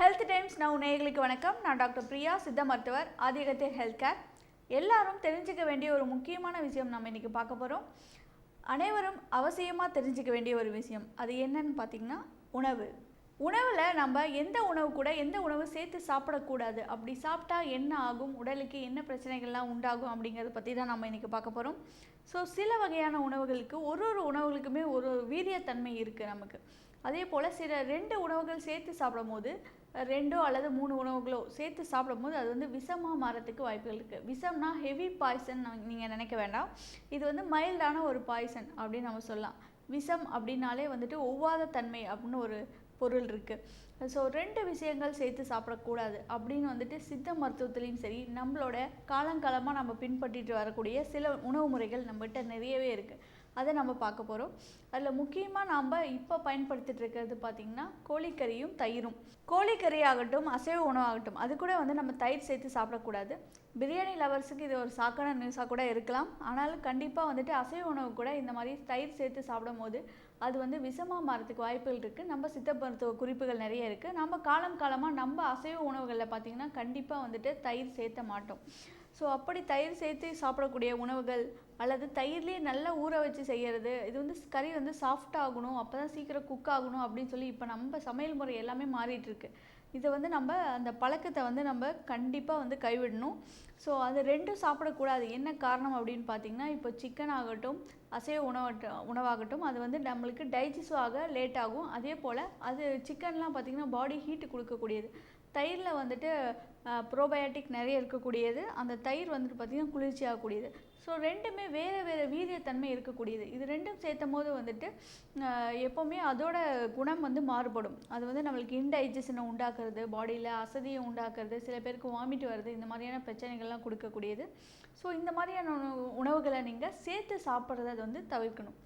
Health times நான் நேயர்களுக்கு வணக்கம். நான் டாக்டர் பிரியா, சித்த மருத்துவர், ஆதிகத்தை ஹெல்த் கேர். எல்லாரும் தெரிஞ்சுக்க வேண்டிய ஒரு முக்கியமான விஷயம் நம்ம இன்றைக்கி பார்க்க போகிறோம். அனைவரும் அவசியமாக தெரிஞ்சுக்க வேண்டிய ஒரு விஷயம், அது என்னன்னு பார்த்தீங்கன்னா உணவு. உணவில் நம்ம எந்த உணவு கூட எந்த உணவு சேர்த்து சாப்பிடக்கூடாது, அப்படி சாப்பிட்டா என்ன ஆகும், உடலுக்கு என்ன பிரச்சனைகள்லாம் உண்டாகும் அப்படிங்கிறத பற்றி தான் நம்ம இன்றைக்கி பார்க்க போகிறோம். ஸோ சில வகையான உணவுகளுக்கு ஒரு உணவுகளுக்குமே ஒரு வீரியத்தன்மை இருக்குது நமக்கு. அதே போல் சில 2 உணவுகள் சேர்த்து சாப்பிடும்போது 2 அல்லது 3 உணவுகளோ சேர்த்து சாப்பிடும்போது அது வந்து விஷமாக மாறத்துக்கு வாய்ப்புகள் இருக்குது. விஷம்னா ஹெவி பாய்சன் நீங்கள் நினைக்க வேண்டாம். இது வந்து மைல்டான ஒரு பாய்சன் அப்படின்னு நம்ம சொல்லலாம். விஷம் அப்படின்னாலே வந்துட்டு ஒவ்வாத தன்மை அப்படின்னு ஒரு பொருள் இருக்குது. ஸோ 2 விஷயங்கள் சேர்த்து சாப்பிடக்கூடாது அப்படின்னு வந்துட்டு சித்த மருத்துவத்துலேயும் சரி, நம்மளோட காலங்காலமாக நம்ம பின்பற்றிட்டு வரக்கூடிய சில உணவு முறைகள் நம்மகிட்ட நிறையவே இருக்குது. அதை நம்ம பார்க்க போகிறோம். அதில் முக்கியமாக நாம் இப்போ பயன்படுத்திட்டு இருக்கிறது பார்த்திங்கன்னா கோழிக்கறியும் தயிரும். கோழிக்கறி ஆகட்டும், அசைவ உணவாகட்டும், அது கூட வந்து நம்ம தயிர் சேர்த்து சாப்பிடக்கூடாது. பிரியாணி லவர்ஸுக்கு இது ஒரு சாக்கான நியூஸாக கூட இருக்கலாம். ஆனாலும் கண்டிப்பாக வந்துட்டு அசைவ உணவு கூட இந்த மாதிரி தயிர் சேர்த்து சாப்பிடும் போது அது வந்து விஷமாக மாறத்துக்கு வாய்ப்புகள் இருக்குது. நம்ம சித்த மருத்துவ குறிப்புகள் நிறைய இருக்குது. நம்ம காலமாக நம்ம அசைவ உணவுகளில் பார்த்திங்கன்னா கண்டிப்பாக வந்துட்டு தயிர் சேர்த்த மாட்டோம். ஸோ அப்படி தயிர் சேர்த்து சாப்பிடக்கூடிய உணவுகள் அல்லது தயிர்லேயே நல்லா ஊற வச்சு செய்கிறது, இது வந்து கறி வந்து சாஃப்டாகணும், அப்போ தான் சீக்கிரம் குக் ஆகணும் அப்படின்னு சொல்லி இப்போ நம்ம சமையல் முறை எல்லாமே மாறிட்டுருக்கு. இதை வந்து நம்ம அந்த பழக்கத்தை வந்து நம்ம கண்டிப்பாக வந்து கைவிடணும். ஸோ அது 2ம் சாப்பிடக்கூடாது. என்ன காரணம் அப்படின்னு பார்த்தீங்கன்னா, இப்போ சிக்கன் ஆகட்டும், அசைவ உணவாகட்டும், அது வந்து நம்மளுக்கு டைஜஸ்ட் ஆக லேட் ஆகும். அதே போல் அது சிக்கன்லாம் பார்த்திங்கன்னா பாடி ஹீட்டு கொடுக்கக்கூடியது. தயிரில் வந்துட்டு ப்ரோபயோட்டிக் நிறைய இருக்கக்கூடியது. அந்த தயிர் வந்துட்டு பார்த்திங்கன்னா குளிர்ச்சி ஆகக்கூடியது. ஸோ 2மே வேறு வீரியத்தன்மை இருக்கக்கூடியது. இது 2ம் சேர்த்தும் போது வந்துட்டு எப்போவுமே அதோட குணம் வந்து மாறுபடும். அது வந்து நம்மளுக்கு இன்டைஜஷனை உண்டாக்குறது, பாடியில் அசதியை உண்டாக்குறது, சில பேருக்கு வாமிட் வருது, இந்த மாதிரியான பிரச்சனைகள்லாம் கொடுக்கக்கூடியது. ஸோ இந்த மாதிரியான உணவுகளை நீங்கள் சேர்த்து சாப்பிட்றத வந்து தவிர்க்கணும்.